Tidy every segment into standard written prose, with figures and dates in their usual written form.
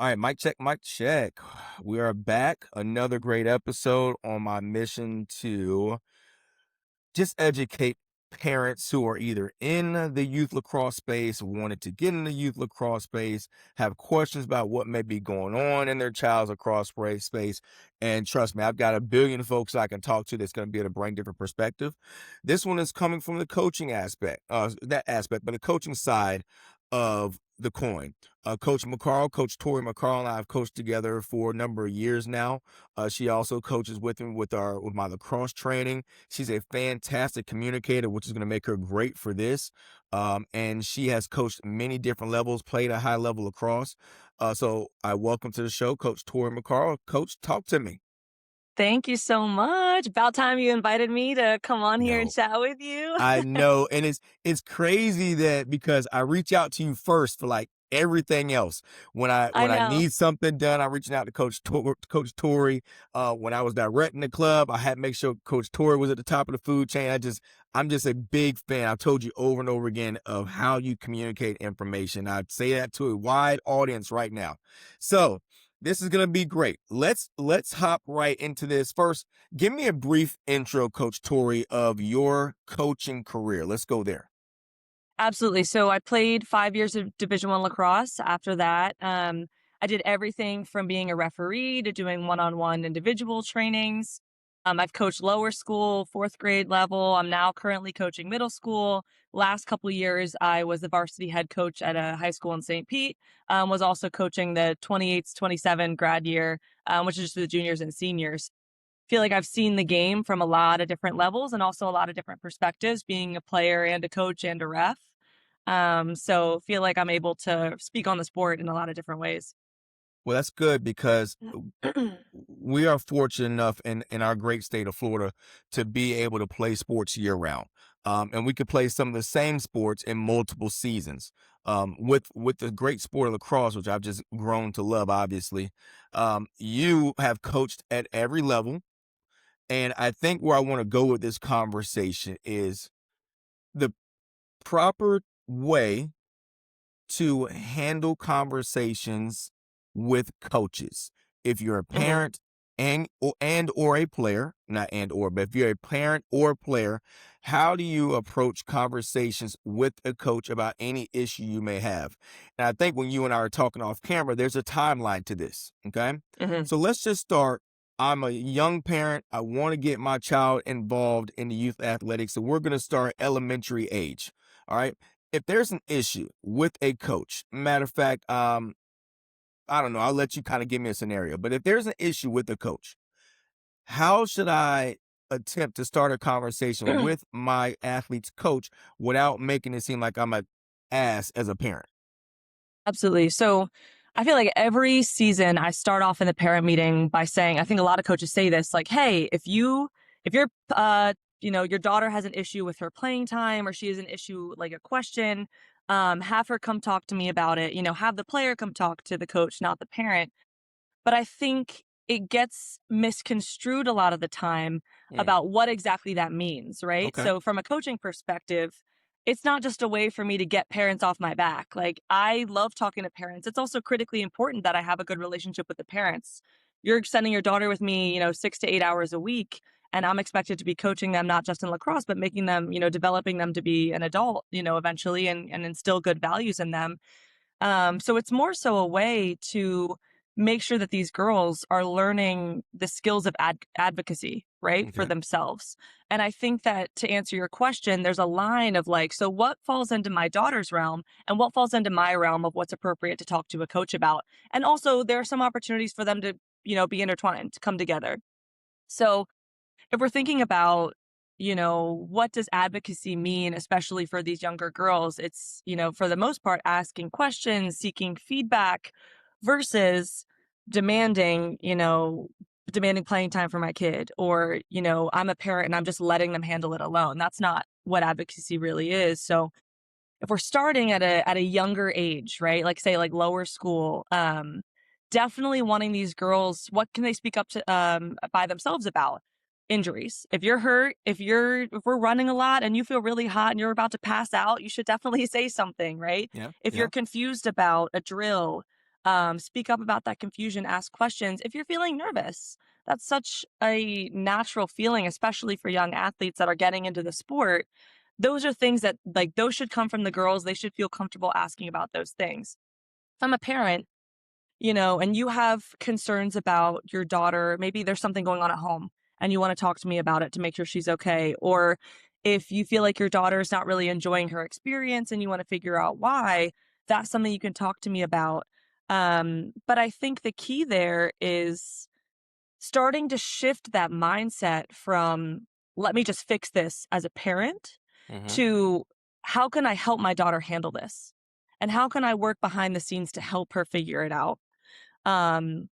All right, mic check, mic check. We are back. Another great episode on my mission to just educate parents who are either in the youth lacrosse space, wanted to get in the youth lacrosse space, have questions about what may be going on in their child's space. And trust me, I've got a billion folks I can talk to that's going to be able to bring different perspective. This one is coming from the coaching aspect, but the coaching side of the coin. Coach McCarl, Coach Tori McCarl, and I have coached together for a number of years now. She also coaches with me with my lacrosse training. She's a fantastic communicator, which is going to make her great for this. And she has coached many different levels, played a high level lacrosse. So I welcome to the show, Coach Tori McCarl. Coach, talk to me. Thank you so much. About time you invited me to come on here and No, chat with you. I know, and it's crazy that because I reach out to you first for like everything else. When I I when I know. need something done, I'm reaching out to Coach Tori. When I was directing the club, I had to make sure Coach Tori was at the top of the food chain. I'm just a big fan. I've told you over and over again of how you communicate information. I'd say that to a wide audience right now. So this is gonna be great. Let's hop right into this. First, give me a brief intro, Coach Tori, of your coaching career. Let's go there. Absolutely. So I played 5 years of Division I lacrosse. After that, I did everything from being a referee to doing one-on-one individual trainings. I've coached lower school, fourth grade level. I'm now currently coaching middle school. Last couple of years, I was the varsity head coach at a high school in St. Pete. Was also coaching the 28 to 27 grad year, which is the juniors and seniors. Feel like I've seen the game from a lot of different levels and also a lot of different perspectives, being a player and a coach and a ref. So feel like I'm able to speak on the sport in a lot of different ways. Well, that's good because we are fortunate enough in our great state of Florida to be able to play sports year round. And we could play some of the same sports in multiple seasons. With the great sport of lacrosse, which I've just grown to love, obviously, you have coached at every level. And I think where I want to go with this conversation is the proper way to handle conversations with coaches. If you're a Mhm. parent and or a player, not and or, but if you're a parent or a player, how do you approach conversations with a coach about any issue you may have? And I think when you and I are talking off camera, there's a timeline to this. Okay. Mhm. So let's just start. I'm a young parent. I want to get my child involved in the youth athletics. So we're going to start elementary age. All right. If there's an issue with a coach, matter of fact, I don't know, I'll let you kind of give me a scenario, but if there's an issue with a coach, how should I attempt to start a conversation with my athlete's coach without making it seem like I'm an ass as a parent? Absolutely. So I feel like every season I start off in the parent meeting by saying, I think a lot of coaches say this, like, hey, if your your daughter has an issue with her playing time or she has an issue like a question, have her come talk to me about it. Have the player come talk to the coach, not the parent. But I think it gets misconstrued a lot of the time Mm, about what exactly that means, right? okay. So from a coaching perspective, it's not just a way for me to get parents off my back. Like, I love talking to parents. It's also critically important that I have a good relationship with the parents. You're sending your daughter with me, 6 to 8 hours a week, and I'm expected to be coaching them not just in lacrosse, but making them, developing them to be an adult, eventually, and instill good values in them. So it's more so a way to make sure that these girls are learning the skills of advocacy, right, for Okay. themselves. And I think that to answer your question, there's a line of like, so what falls into my daughter's realm and what falls into my realm of what's appropriate to talk to a coach about. And also, there are some opportunities for them to, be intertwined, to come together. So if we're thinking about, what does advocacy mean, especially for these younger girls? It's, for the most part, asking questions, seeking feedback versus demanding, demanding playing time for my kid, or, I'm a parent and I'm just letting them handle it alone. That's not what advocacy really is. So if we're starting at a younger age, right? Like say like lower school, definitely wanting these girls, what can they speak up to by themselves about? Injuries. If you're hurt, if we're running a lot and you feel really hot and you're about to pass out, you should definitely say something, right? Yeah. If Yeah. you're confused about a drill, Speak up about that confusion, ask questions if you're feeling nervous. That's such a natural feeling, especially for young athletes that are getting into the sport. Those are things that, like, those should come from the girls. They should feel comfortable asking about those things. If I'm a parent, and you have concerns about your daughter, maybe there's something going on at home and you want to talk to me about it to make sure she's okay. Or if you feel like your daughter's not really enjoying her experience and you want to figure out why, that's something you can talk to me about. But I think the key there is starting to shift that mindset from, let me just fix this as a parent, Mm-hmm. to, how can I help my daughter handle this? And how can I work behind the scenes to help her figure it out? Um,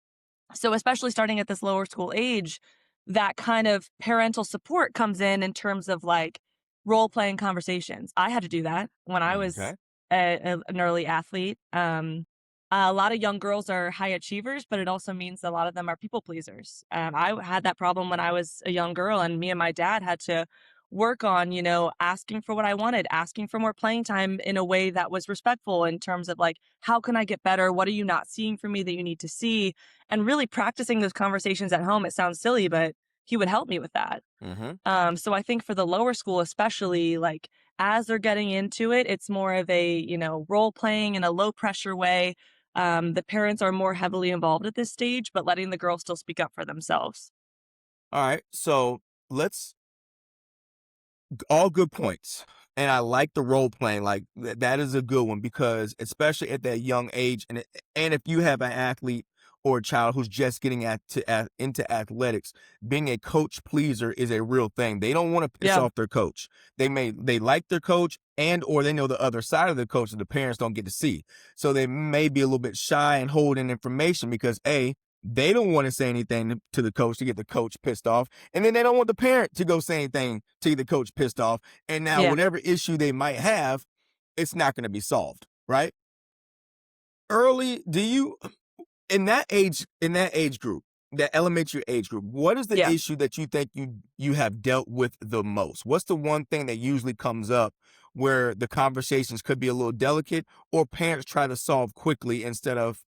so especially starting at this lower school age, that kind of parental support comes in terms of like role playing conversations. I had to do that when I was Okay. an early athlete. A lot of young girls are high achievers, but it also means a lot of them are people pleasers. I had that problem when I was a young girl, and me and my dad had to work on, asking for what I wanted, asking for more playing time in a way that was respectful in terms of like, how can I get better? What are you not seeing from me that you need to see? And really practicing those conversations at home. It sounds silly, but he would help me with that. Mm-hmm. So I think for the lower school, especially, like, as they're getting into it, it's more of a, role playing in a low pressure way. The parents are more heavily involved at this stage, but letting the girls still speak up for themselves. All right. So let's all good points. And I like the role playing. Like that is a good one because especially at that young age, and if you have an athlete or a child who's just getting into athletics, being a coach pleaser is a real thing. They don't want to piss Yeah. off their coach. They like their coach and or they know the other side of the coach that the parents don't get to see. So they may be a little bit shy and holding information because they don't want to say anything to the coach to get the coach pissed off. And then they don't want the parent to go say anything to get the coach pissed off. And now Yeah. whatever issue they might have, it's not going to be solved, right? Early, do you in that age group, that elementary age group, what is the Yeah. issue that you think you have dealt with the most? What's the one thing that usually comes up where the conversations could be a little delicate or parents try to solve quickly instead of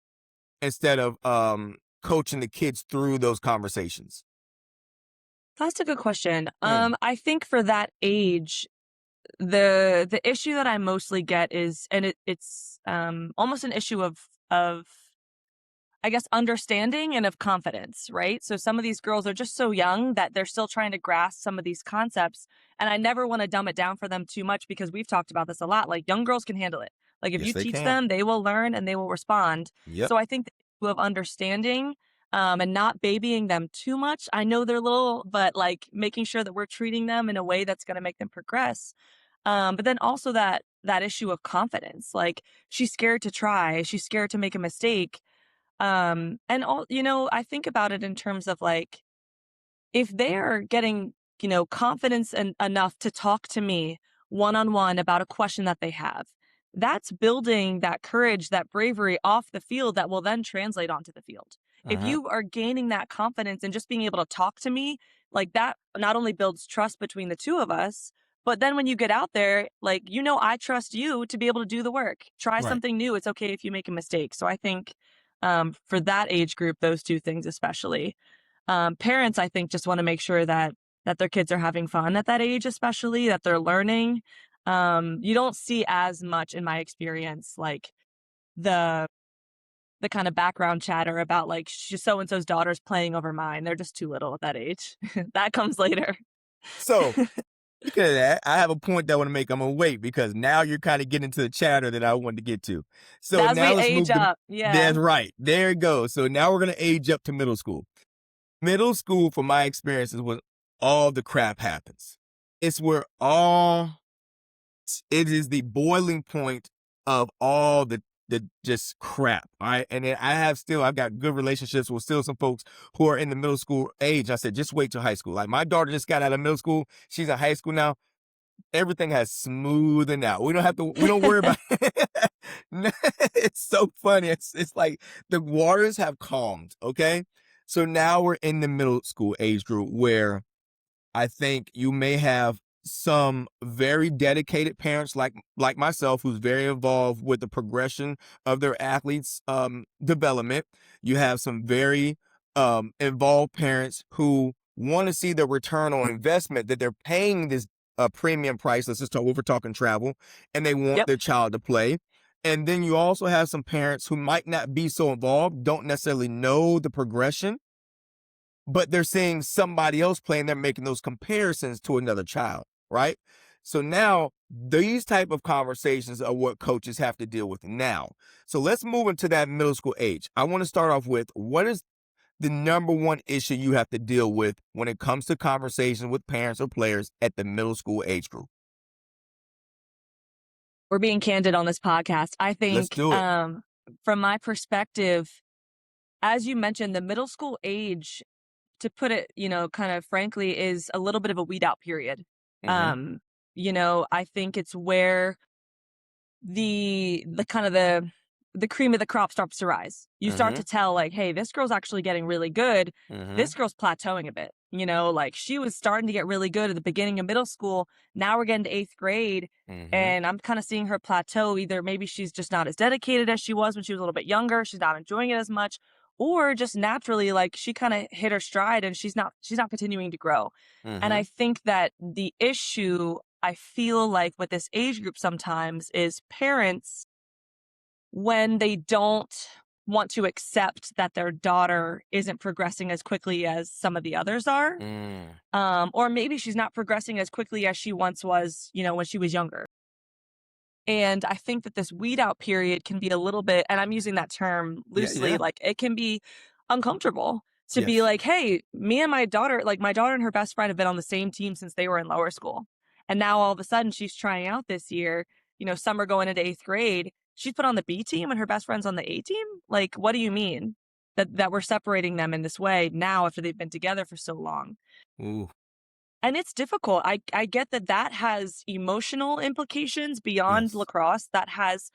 coaching the kids through those conversations? That's a good question. Mm, I think for that age, the issue that I mostly get is, and it's almost an issue of I guess, understanding and of confidence, right? So some of these girls are just so young that they're still trying to grasp some of these concepts. And I never want to dumb it down for them too much because we've talked about this a lot. Like, young girls can handle it. Like, if yes, you they teach can. them, they will learn and they will respond. Yep. So I think the issue of understanding, and not babying them too much. I know they're little, but like making sure that we're treating them in a way that's going to make them progress. But then also that issue of confidence. Like, she's scared to try, she's scared to make a mistake, and all, I think about it in terms of like, if they're getting, confidence and enough to talk to me one on one about a question that they have, that's building that courage, that bravery off the field that will then translate onto the field. If Uh-huh. you are gaining that confidence and just being able to talk to me, like, that not only builds trust between the two of us, but then when you get out there, like, I trust you to be able to do the work. Try Right. something new. It's okay if you make a mistake. So I think, for that age group, those two things especially. Parents, I think, just want to make sure that their kids are having fun at that age, especially that they're learning. You don't see as much, in my experience, like the the kind of background chatter about like, so and so's daughter's playing over mine. They're just too little at that age. That comes later. So speaking of that, I have a point that I want to make. I'm gonna wait because now you're kind of getting to the chatter that I wanted to get to. So As now we let's age move to up, yeah. that's right. There it goes. So now we're gonna age up to middle school. Middle school, from my experiences, was all the crap happens. It's where all it is the boiling point of all the just crap. All right. And then I've got good relationships with still some folks who are in the middle school age. I said, just wait till high school. Like my daughter just got out of middle school. She's in high school now. Everything has smoothened out. We don't worry about it. It's so funny. It's like the waters have calmed. Okay. So now we're in the middle school age group where I think you may have some very dedicated parents like myself who's very involved with the progression of their athletes development. You have some very involved parents who want to see the return on investment that they're paying this premium price. Let's just talk, we're talking travel, and they want Yep. their child to play. And then you also have some parents who might not be so involved, don't necessarily know the progression, but they're seeing somebody else play and they're making those comparisons to another child, right? So now these type of conversations are what coaches have to deal with now. So let's move into that middle school age. I want to start off with, what is the number one issue you have to deal with when it comes to conversations with parents or players at the middle school age group? We're being candid on this podcast. I Let's think, do it. from my perspective, as you mentioned, the middle school age, to put it, kind of frankly, is a little bit of a weed out period. Mm-hmm. Um, I think it's where the kind of the cream of the crop starts to rise. You start Mm-hmm. to tell, like, hey, this girl's actually getting really good. Mm-hmm. This girl's plateauing a bit. Like, she was starting to get really good at the beginning of middle school. Now we're getting to 8th grade, Mm-hmm. and I'm kind of seeing her plateau. Either maybe she's just not as dedicated as she was when she was a little bit younger. She's not enjoying it as much, or just naturally, like, she kind of hit her stride and she's not continuing to grow. And Mm-hmm. I think that the issue I feel like with this age group sometimes is parents, when they don't want to accept that their daughter isn't progressing as quickly as some of the others are, Mm. or maybe she's not progressing as quickly as she once was, when she was younger. And I think that this weed out period can be a little bit, and I'm using that term Yeah, loosely, yeah. like, it can be uncomfortable to be Yes. like, hey, me and my daughter, like, my daughter and her best friend have been on the same team since they were in lower school. And now all of a sudden she's trying out this year, summer going into 8th grade. She's put on the B team and her best friend's on the A team. Like, what do you mean that we're separating them in this way now after they've been together for so long? Ooh. And it's difficult. I get that that has emotional implications beyond Yes. lacrosse. That has,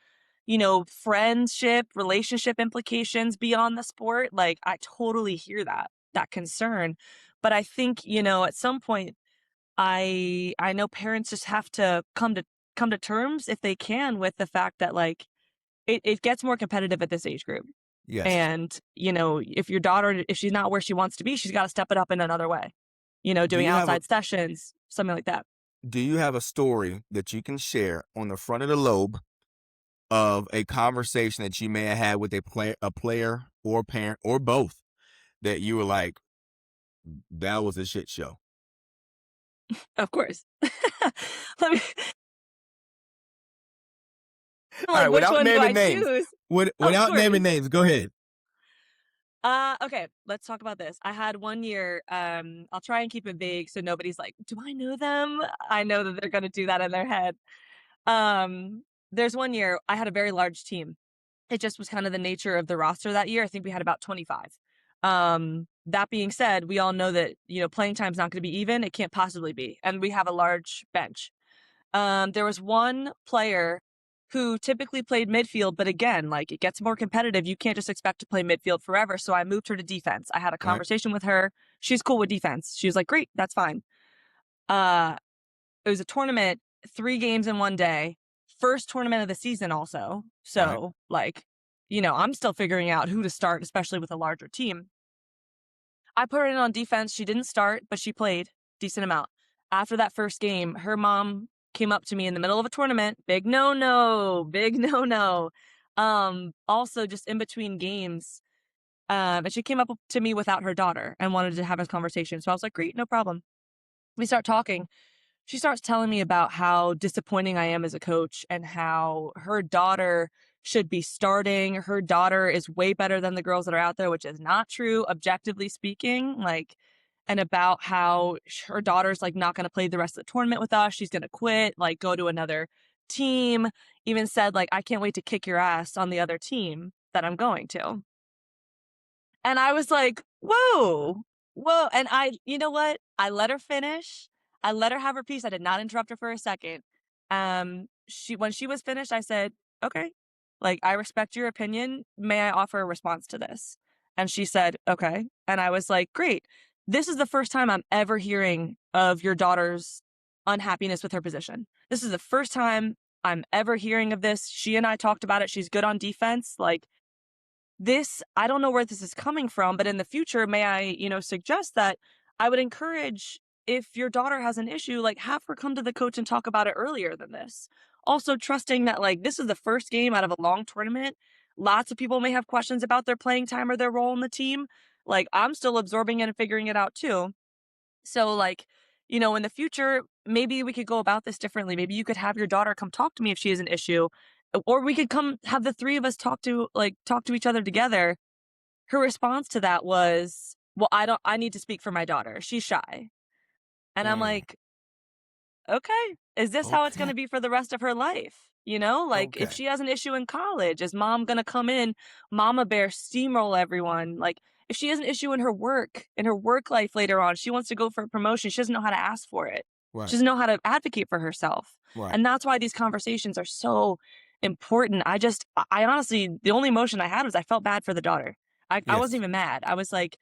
friendship, relationship implications beyond the sport. Like, I totally hear that concern. But I think, at some point, I know parents just have to come to terms, if they can, with the fact that, like, it gets more competitive at this age group. Yes. And, if your daughter, if she's not where she wants to be, she's got to step it up in another way, Do doing you have a outside sessions, something like that. do you have a story that you can share on the front of the lobe of a conversation that you may have had with a player or parent or both, that you were like, that was a shit show? Of course. Let me All right, like, which without one do naming I names. choose? Of Without naming course. names, go ahead. Okay, let's talk about this. I had one year, I'll try and keep it vague so nobody's like, "Do I know them?" I know that they're gonna do that in their head. Um, there's one year I had a very large team. It just was kind of the nature of the roster that year. I think we had about 25. That being said, we all know that, playing time's not gonna be even. It can't possibly be, and we have a large bench. There was one player who typically played midfield, but again, like, it gets more competitive. You can't just expect to play midfield forever. So I moved her to defense. I had a Right, conversation with her. She's cool with defense. She was like, great, that's fine. Uh, it was a tournament, 3 games in one day, first tournament of the season also. right, So, like, I'm still figuring out who to start, especially with a larger team. I put her in on defense. She didn't start, but she played decent amount. After that first game, her mom came up to me in the middle of a tournament. Big no no, big no no. Also just in between games. And she came up to me without her daughter and wanted to have a conversation. So I was like, great, no problem. We start talking. She starts telling me about how disappointing I am as a coach and how her daughter should be starting. Her daughter is way better than the girls that are out there, which is not true, objectively speaking. Like, and about how her daughter's like not going to play the rest of the tournament with us. She's going to quit, like, go to another team. Even said, like, I can't wait to kick your ass on the other team that I'm going to. And I was like, "Whoa, whoa," and you know what? I let her finish. I let her have her piece. I did not interrupt her for a second. When she was finished, I said, "Okay, like, I respect your opinion. May I offer a response to this?" And she said, "Okay." And I was like, "Great. This is the first time I'm ever hearing of your daughter's unhappiness with her position. This is the first time I'm ever hearing of this. She and I talked about it. She's good on defense. Like, this, I don't know where this is coming from, but in the future, may I, suggest that I would encourage, if your daughter has an issue, like, have her come to the coach and talk about it earlier than this. Also trusting that, like, this is the first game out of a long tournament. Lots of people may have questions about their playing time or their role in the team. Like, I'm still absorbing it and figuring it out too. So, like, in the future, maybe we could go about this differently. Maybe you could have your daughter come talk to me if she has an issue, or we could come have the three of us talk to each other together. Her response to that was, "Well, I need to speak for my daughter. She's shy." And I'm Mm, like, okay, is this how it's okay. gonna be for the rest of her life? Like, if Okay. she has an issue in college, is mom gonna come in, mama bear, steamroll everyone? Like, if she has an issue in her work life later on, she wants to go for a promotion, she doesn't know how to ask for it. She Right. doesn't know how to advocate for herself. Right. And that's why these conversations are so important. I honestly, the only emotion I had was I felt bad for the daughter. I wasn't Yes. even mad. I was like,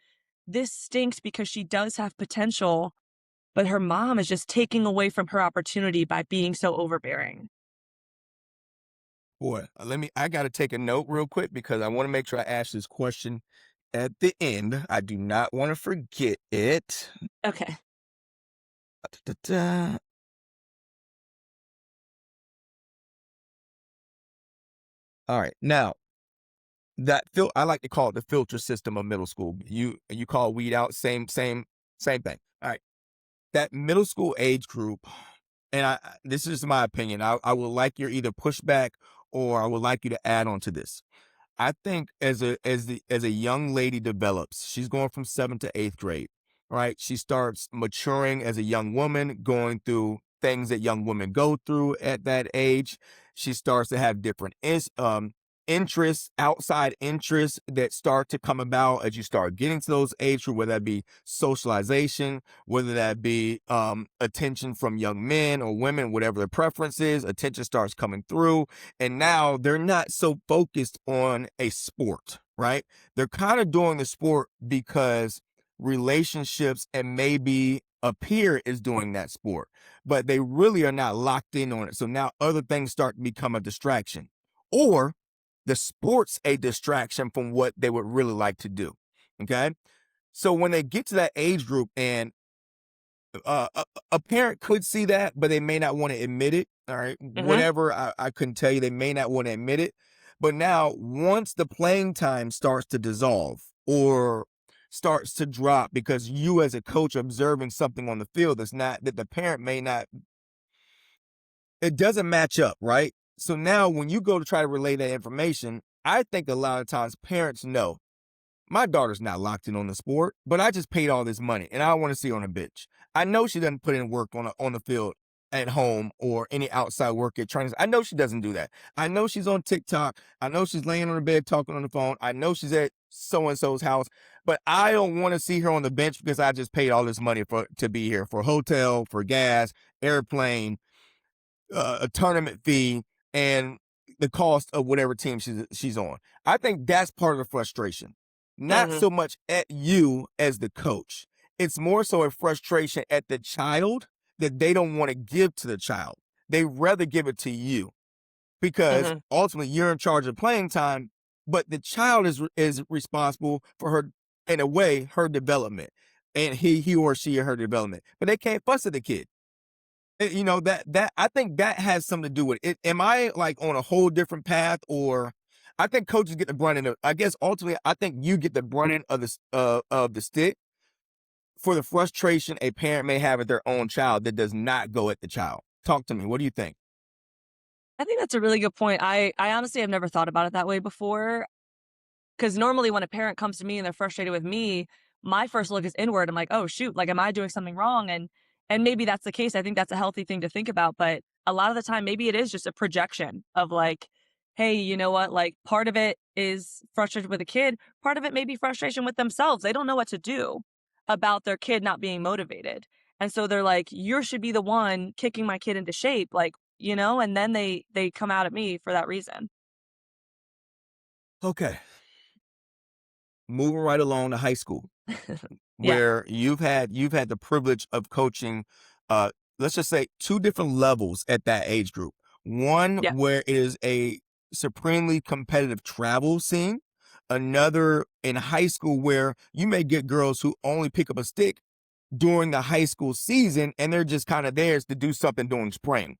this stinks because she does have potential, but her mom is just taking away from her opportunity by being so overbearing. Boy, I got to take a note real quick because I want to make sure I ask this question at the end. I do not want to forget it. Okay. Da-da-da. All right. Now, I like to call it the filter system of middle school. You call weed out, same thing. All right. That middle school age group, and this is my opinion. I would like your either pushback or I would like you to add on to this. I think as a young lady develops, she's going from 7th to 8th grade, right? She starts maturing as a young woman, going through things that young women go through at that age. She starts to have different interests, outside interests that start to come about as you start getting to those age groups, whether that be socialization, whether that be attention from young men or women, whatever the preference is, attention starts coming through, and now they're not so focused on a sport, right? They're kind of doing the sport because relationships and maybe a peer is doing that sport, but they really are not locked in on it. So now other things start to become a distraction, or the sport's a distraction from what they would really like to do. Okay. So when they get to that age group, and a parent could see that, but they may not want to admit it. All right. Mhm. Whatever. I couldn't tell you. They may not want to admit it. But now, once the playing time starts to dissolve or starts to drop because you, as a coach, observing something on the field that's not, that the parent may not, it doesn't match up. Right. So now, when you go to try to relay that information, I think a lot of times parents know my daughter's not locked in on the sport, but I just paid all this money and I don't want to see her on a bench. I know she doesn't put in work on the field at home or any outside work at trainings. I know she doesn't do that. I know she's on TikTok. I know she's laying on her bed talking on the phone. I know she's at so and so's house, but I don't want to see her on the bench because I just paid all this money for to be here for hotel, for gas, airplane, a tournament fee, and the cost of whatever team she's on. I think that's part of the frustration. Not Mhm. so much at you as the coach. It's more so a frustration at the child that they don't want to give to the child. They rather give it to you because Mhm. ultimately you're in charge of playing time, but the child is responsible for her, in a way, her development, and he or she her development. But they can't fuss at the kid. That I think that has something to do with it. Am I like on a whole different path, or I think coaches get the brunt end of, I guess ultimately I think you get the brunt end of the stick for the frustration a parent may have at their own child that does not go at the child. Talk to me. What do you think? I think that's a really good point. I honestly have never thought about it that way before. 'Cause normally when a parent comes to me and they're frustrated with me, my first look is inward. I'm like, "Oh, shoot, like, am I doing something wrong?" And maybe that's the case. I think that's a healthy thing to think about, but a lot of the time, maybe it is just a projection of like, "Hey, you know what? Like, part of it is frustration with a kid, part of it may be frustration with themselves. They don't know what to do about their kid not being motivated." And so they're like, "You should be the one kicking my kid into shape," like, and then they come out at me for that reason. Okay, moving right along to high school, Yeah. where you've had the privilege of coaching let's just say, two different levels at that age group. One Yeah. where it is a supremely competitive travel scene, another in high school where you may get girls who only pick up a stick during the high school season and they're just kind of theirs to do something during spring.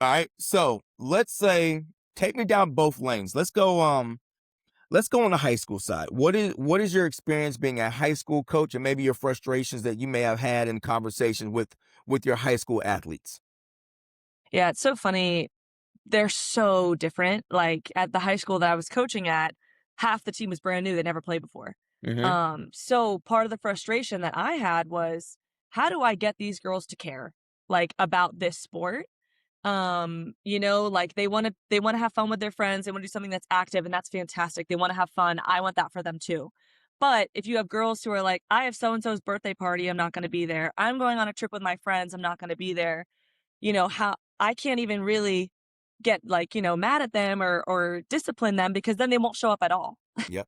All right. So let's say take me down both lanes. Let's go on the high school side. What is your experience being a high school coach and maybe your frustrations that you may have had in conversations with your high school athletes? Yeah, it's so funny. They're so different. Like at the high school that I was coaching at, half the team was brand new. They never played before. Mhm. So part of the frustration that I had was, how do I get these girls to care like about this sport? Like they want to have fun with their friends. They want to do something that's active, and that's fantastic. They want to have fun. I want that for them too. But if you have girls who are like, I have so and so's birthday party, I'm not going to be there. I'm going on a trip with my friends, I'm not going to be there. How I can't even really get like, mad at them or discipline them because then they won't show up at all. Yep.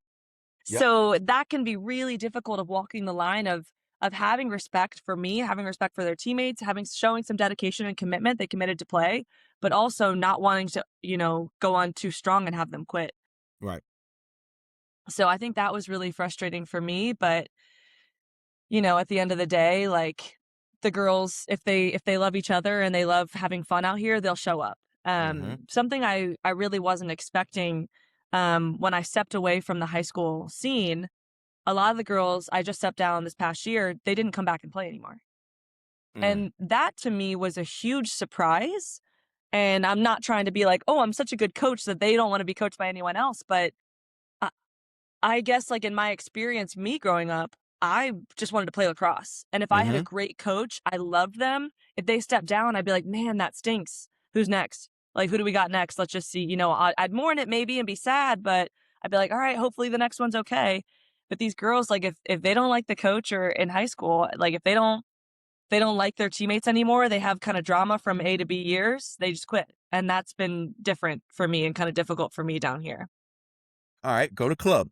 Yep. So that can be really difficult of walking the line of having respect for me, having respect for their teammates, having showing some dedication and commitment. They committed to play, but also not wanting to, go on too strong and have them quit. Right. So I think that was really frustrating for me, but at the end of the day, like the girls, if they love each other and they love having fun out here, they'll show up. Mhm. Something I really wasn't expecting when I stepped away from the high school scene. A lot of the girls I just stepped down this past year, they didn't come back and play anymore. Mm. And that to me was a huge surprise. And I'm not trying to be like, oh, I'm such a good coach that they don't want to be coached by anyone else. But I guess, like, in my experience, me growing up, I just wanted to play lacrosse, and if I had a Mhm. great coach, I loved them. If they stepped down, I'd be like, "Man, that stinks. Who's next? Like, who do we got next? Let's just see." I'd mourn it maybe and be sad, but I'd be like, "Alright, hopefully the next one's okay." But these girls, like, if they don't like the coach or in high school, like, if they don't like their teammates anymore, they have kinda drama from A to B years, they just quit, and that's been different for me and kinda difficult for me down here. All right, go to club.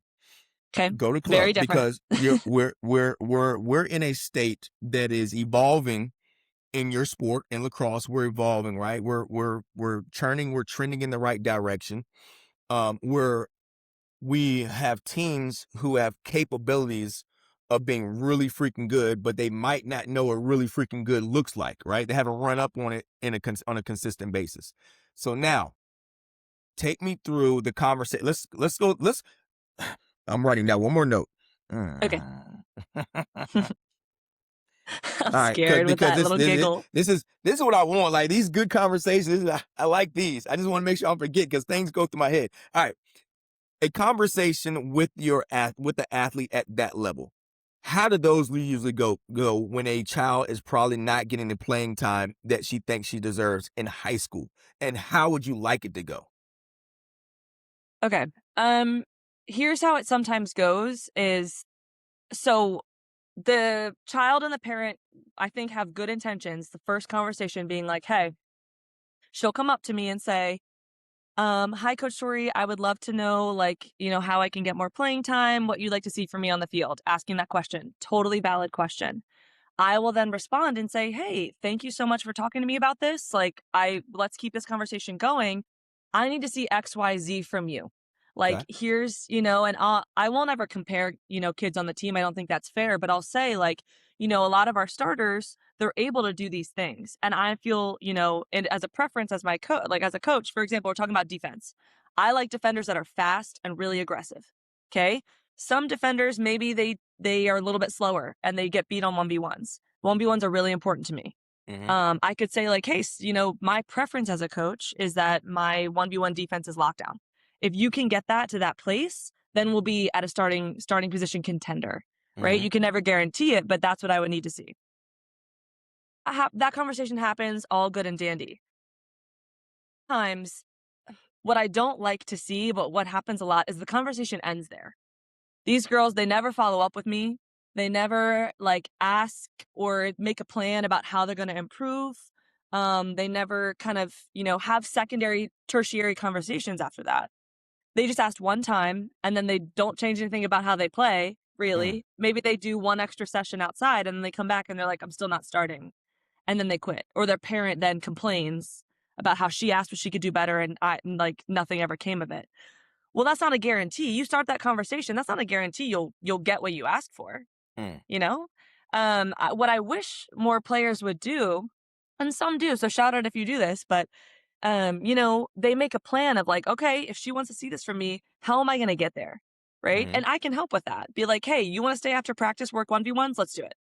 Okay, Go to club very different. because we're in a state that is evolving in your sport in lacrosse. We're evolving, right? We're churning, we're trending in the right direction. We have teams who have capabilities of being really freaking good, but they might not know what really freaking good looks like, right? They haven't run up on it on a consistent basis. So now, take me through the conversation. Let's go. I'm writing down one more note. Okay. Mm. I'm All right, because scared with because that this little this giggle. this is what I want. Like these good conversations, I like these. I just want to make sure I don't forget because things go through my head. All right, a conversation with with the athlete at that level. How do those usually go when a child is probably not getting the playing time that she thinks she deserves in high school? And how would you like it to go? Okay. Um, Here's how it sometimes goes is so the child and the parent, I think, have good intentions. The first conversation being like, hey, she'll come up to me and say, hi, Coach Tori, I would love to know, like, how I can get more playing time, what you'd like to see from me on the field. Asking that question. Totally valid question. I will then respond and say, "Hey, thank you so much for talking to me about this. Like, let's keep this conversation going. I need to see XYZ from you. Like, Okay. here's, and I won't ever compare, kids on the team. I don't think that's fair, but I'll say, like, a lot of our starters, they're able to do these things. And I feel, and as a preference as like as a coach, for example, we're talking about defense. I like defenders that are fast and really aggressive. Okay. Some defenders, maybe they are a little bit slower and they get beat on 1v1s. 1v1s are really important to me. Hmm. I could say like, hey, my preference as a coach is that my 1v1 defense is lockdown. If you can get that to that place, then we'll be at a starting position contender, right? Hmm. You can never guarantee it, but that's what I would need to see. That conversation happens, all good and dandy. Times, what I don't like to see, but what happens a lot is the conversation ends there. These girls, they never follow up with me. They never, like, ask or make a plan about how they're gonna improve. They never kind of, have secondary, tertiary conversations after that. They just asked one time, and then they don't change anything about how they play, Mm. really. Maybe they do one extra session outside, and then they come back and they're like, "I'm still not starting." and then they quit, or their parent then complains about how she asked what she could do better and like nothing ever came of it. Well, that's not a guarantee. You start that conversation, that's not a guarantee you'll get what you ask for, Mm, you know? What I wish more players would do, and some do, so shout out if you do this, but they make a plan of like, okay, if she wants to see this from me, how am I going to get there? Right. mm-hmm, And I can help with that. Be like, hey, you want to stay after practice, work 1v1s? Let's do it.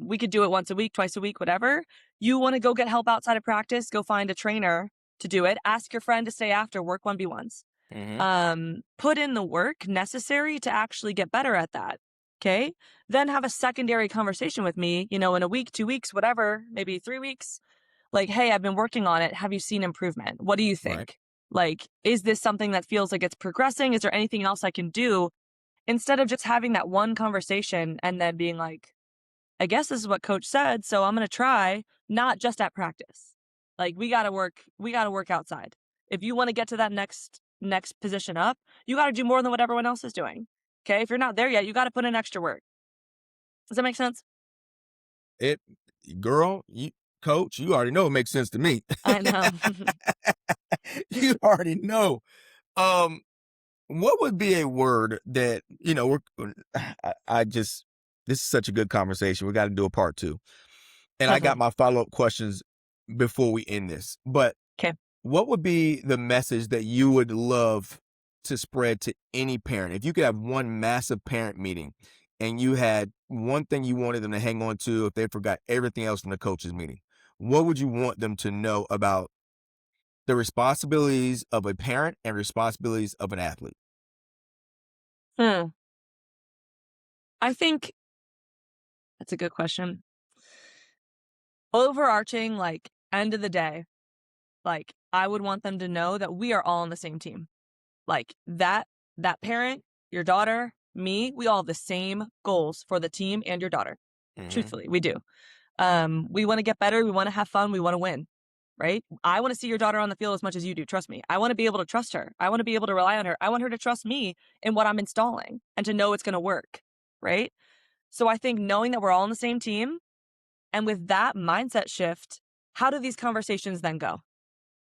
We could do it once a week, twice a week, whatever. You want to go get help outside of practice, go find a trainer to do it. Ask your friend to stay after, work 1v1s. mm-hmm, Put in the work necessary to actually get better at that. Okay. Then have a secondary conversation with me, in a week, 2 weeks, whatever, maybe 3 weeks. Like, hey, I've been working on it. Have you seen improvement? What do you right. think? Like, is this something that feels like it's progressing? Is there anything else I can do? Instead of just having that one conversation and then being like, I guess this is what coach said, so I'm going to try, not just at practice. Like we got to work outside. If you want to get to that next position up, you got to do more than what everyone else is doing. Okay? If you're not there yet, you got to put in extra work. Does that make sense? It, girl, coach, you already know it makes sense to me. I know. You already know. Um, what would be a word that, I just, this is such a good conversation. We got to do a part two. And I got Definitely. my follow-up questions before we end this. But Okay. what would be the message that you would love to spread to any parent? If you could have one massive parent meeting and you had one thing you wanted them to hang on to if they forgot everything else from the coaches meeting, what would you want them to know about the responsibilities of a parent and responsibilities of an athlete? Hmm. I think that's a good question. Overarching, like, end of the day, like, I would want them to know that we are all on the same team. Like, that parent, your daughter, me, we all have the same goals for the team and your daughter. Hmm. Truthfully, we do. We wanna get better, we wanna have fun, we wanna win, right? I wanna see your daughter on the field as much as you do, trust me. I wanna be able to trust her. I wanna be able to rely on her. I want her to trust me in what I'm installing and to know it's gonna work, right? So I think knowing that we're all on the same team, and with that mindset shift, how do these conversations then go?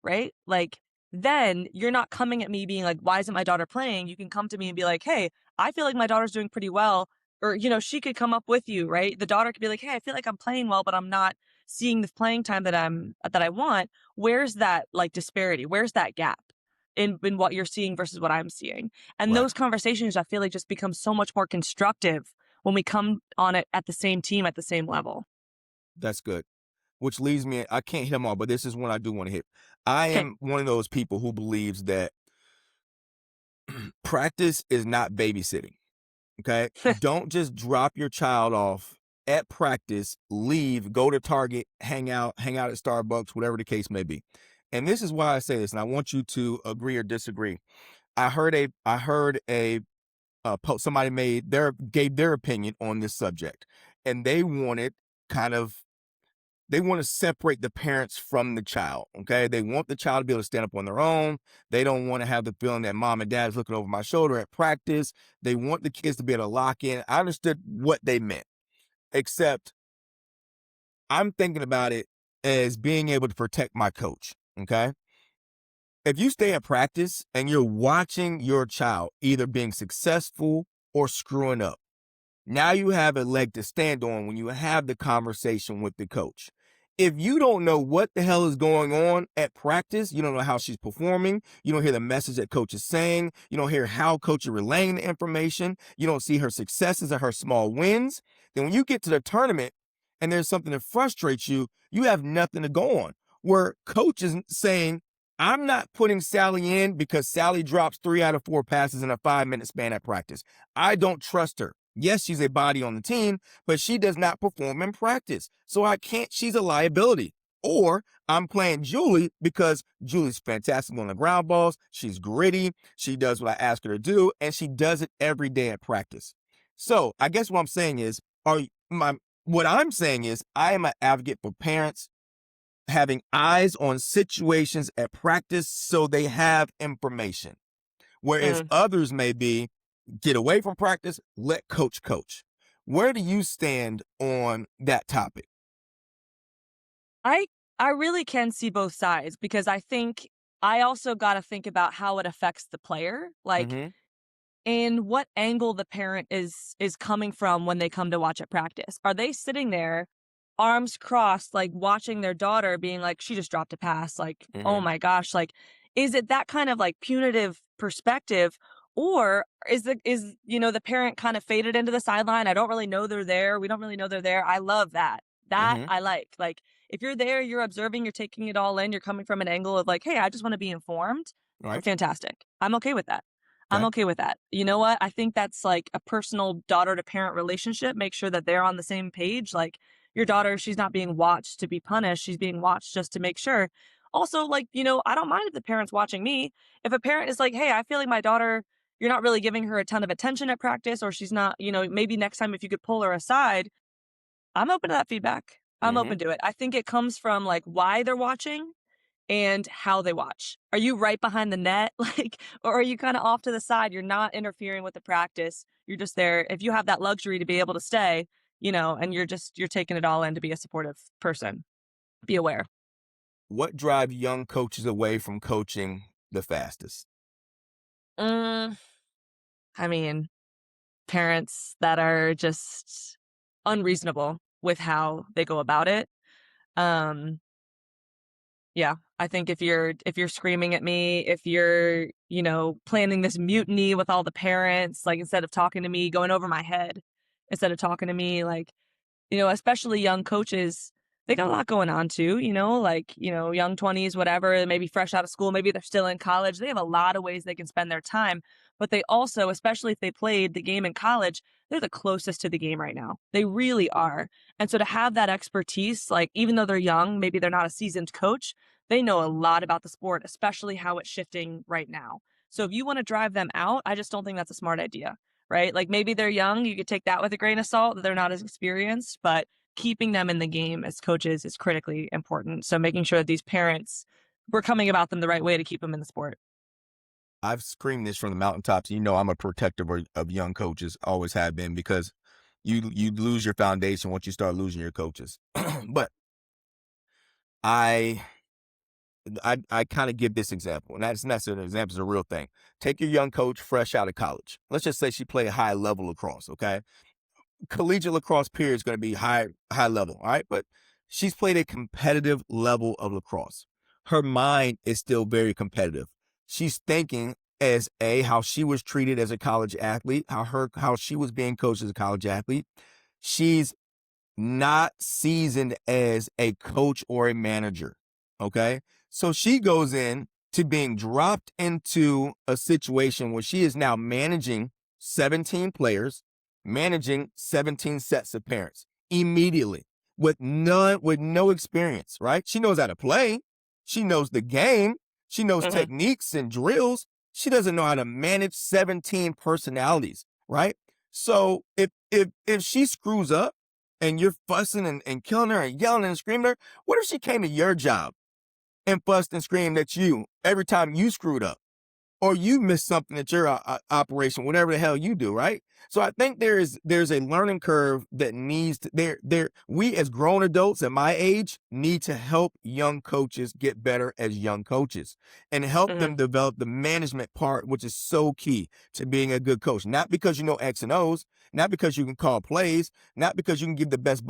Right? Like, then you're not coming at me being like, why isn't my daughter playing? You can come to me and be like, hey, I feel like my daughter's doing pretty well. Or, she could come up with you, right? The daughter could be like, hey, I feel like I'm playing well, but I'm not seeing the playing time that I want. Where's that like disparity? Where's that gap in what you're seeing versus what I'm seeing? And Right. those conversations I feel like just become so much more constructive when we come on it at the same team at the same level. That's good. Which leaves me, I can't hit them all, but this is one I do want to hit. I Okay. am one of those people who believes that practice is not babysitting. Okay. Don't just drop your child off at practice, leave, go to Target, hang out at Starbucks, whatever the case may be. And this is why I say this, and I want you to agree or disagree. I heard a somebody gave their opinion on this subject, and they wanted kind of they want to separate the parents from the child. Okay. They want the child to be able to stand up on their own. They don't want to have the feeling that mom and dad is looking over my shoulder at practice. They want the kids to be able to lock in. I understood what they meant, except I'm thinking about it as being able to protect my coach. Okay. If you stay at practice and you're watching your child either being successful or screwing up, now you have a leg to stand on when you have the conversation with the coach. If you don't know what the hell is going on at practice, you don't know how she's performing, you don't hear the message that coach is saying, you don't hear how coach is relaying the information, you don't see her successes or her small wins, then when you get to the tournament and there's something that frustrates you, you have nothing to go on. Where coach is saying, I'm not putting Sally in because Sally drops 3 out of 4 passes in a 5-minute span at practice. I don't trust her. Yes, she's a body on the team, but she does not perform in practice. So I can't, she's a liability. Or I'm playing Julie because Julie's fantastic on the ground balls. She's gritty. She does what I ask her to do, and she does it every day at practice. So I guess what I'm saying is, what I'm saying is I am an advocate for parents having eyes on situations at practice so they have information. Whereas Mm. others may be get away from practice, let coach coach. Where do you stand on that topic? I I really can see both sides because I think I also gotta think about how it affects the player, like, Mhm. and what angle the parent is coming from when they come to watch at practice. Are they sitting there, arms crossed, like, watching their daughter being like, "She just dropped a pass," like, "Oh Mhm. my gosh," like, is it that kind of, like, punitive perspective, or the parent kind of faded into the sideline, "I don't really know they're there, we don't really know they're there." I love that. That Mhm. I like, if you're there, you're observing, you're taking it all in, you're coming from an angle of like, "Hey, I just wanna be informed." Right. Fantastic. I'm okay with that. I'm Okay. okay with that. You know what? I think that's like a personal daughter to parent relationship. Make sure that they're on the same page. Like your daughter, she's not being watched to be punished. She's being watched just to make sure. Also, like, I don't mind if the parent's watching me. If a parent is like, hey, I feel like my daughter, you're not really giving her a ton of attention at practice, or she's not, maybe next time if you could pull her aside, I'm open to that feedback. I'm Mhm. open to it. I think it comes from like why they're watching and how they watch. Are you right behind the net? Like, or are you kind of off to the side? You're not interfering with the practice. You're just there. If you have that luxury to be able to stay, and you're taking it all in to be a supportive person. Be aware. What drive young coaches away from coaching the fastest? Mm, I mean, parents that are just unreasonable with how they go about it. Um, Yeah, I think if you're screaming at me, if you're, planning this mutiny with all the parents, like instead of talking to me, going over my head, instead of talking to me, like, especially young coaches, they got a lot going on too, like, young 20s, whatever, maybe fresh out of school, maybe they're still in college. They have a lot of ways they can spend their time, but they also, especially if they played the game in college, they're the closest to the game right now. They really are. And so to have that expertise, like even though they're young, maybe they're not a seasoned coach, they know a lot about the sport, especially how it's shifting right now. So if you want to drive them out, I just don't think that's a smart idea, right? Like maybe they're young, you could take that with a grain of salt, that they're not as experienced, but keeping them in the game as coaches is critically important. So making sure that these parents, we're coming about them the right way to keep them in the sport. I've screamed this from the mountaintops. I'm a protector of young coaches, always have been, because you lose your foundation once you start losing your coaches. But I I kind of give this example, and that's not an example; it's a real thing. Take your young coach fresh out of college. Let's just say she played high level lacrosse. Okay, collegiate lacrosse period is going to be high level, all right? But she's played a competitive level of lacrosse. Her mind is still very competitive. She's thinking as how she was treated as a college athlete, how she was being coached as a college athlete. She's not seasoned as a coach or a manager. Okay. So she goes in to being dropped into a situation where she is now managing 17 players, managing 17 sets of parents immediately with no experience, right? She knows how to play. She knows the game. She knows Hmm. techniques and drills. She doesn't know how to manage 17 personalities, right? So if she screws up, and you're fussing and killing her and yelling and screaming at her, what if she came to your job and fussed and screamed at you every time you screwed up? Or you missed something at your operation, whatever the hell you do, right? So I think there's a learning curve that needs to we as grown adults at my age need to help young coaches get better as young coaches and help Hmm. them develop the management part, which is so key to being a good coach. Not because you know X and O's, not because you can call plays, not because you can give the best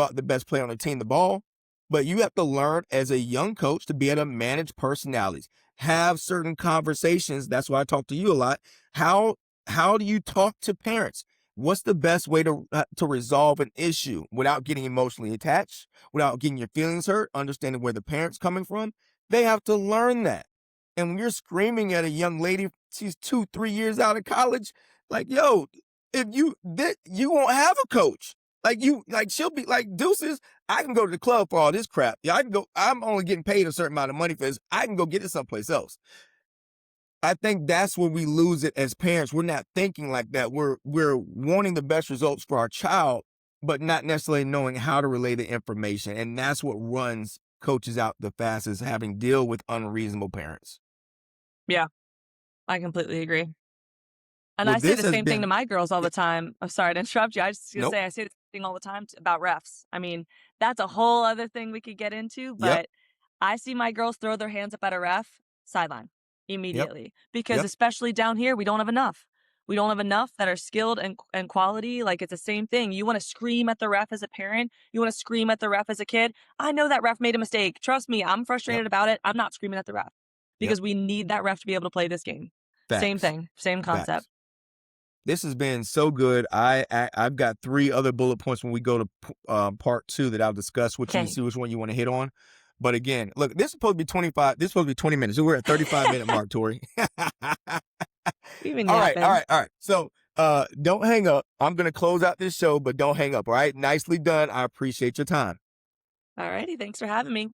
player on the team the ball, but you have to learn as a young coach to be able to manage personalities, have certain conversations. That's why I talk to you a lot. How do you talk to parents? What's the best way to resolve an issue without getting emotionally attached, without getting your feelings hurt, understanding where the parents coming from? They have to learn that. And when you're screaming at a young lady, she's 2, 3 years out of college, like, yo, if you won't have a coach. Like she'll be like, deuces, I can go to the club for all this crap. Yeah, I can go. I'm only getting paid a certain amount of money for this. I can go get it someplace else. I think that's where we lose it as parents. We're not thinking like that. We're wanting the best results for our child, but not necessarily knowing how to relay the information. And that's what runs coaches out the fastest, having deal with unreasonable parents. Yeah, I completely agree. And Well, I say this the has same thing to been my girls all yeah, the time. I'm sorry to interrupt you. I was just gonna nope. say I say thing all the time about refs. I mean, that's a whole other thing we could get into, Yep. but I see my girls throw their hands up at a ref, sideline Yep. immediately. Because Yep. especially down here, we don't have enough. We don't have enough that are skilled and quality. Like it's the same thing. You want to scream at the ref as a parent. You want to scream at the ref as a kid. I know that ref made a mistake. Trust me, I'm Yep. frustrated about it. I'm not screaming at the ref Yep. because we need that ref to be able to play this game. Same Facts. thing, same concept. Facts. This has been so good. I've got 3 other bullet points when we go to part 2 that I'll discuss with you to Okay. see which one you want to hit on. But again, look, this is supposed to be 25. This is supposed to be 20 minutes. We're at 35-minute mark, Tori. We've been All right, all yapping. right, all right. So don't hang up. I'm gonna close out this show, but don't hang up. All right. Nicely done. I appreciate your time. Alrighty, thanks for having me.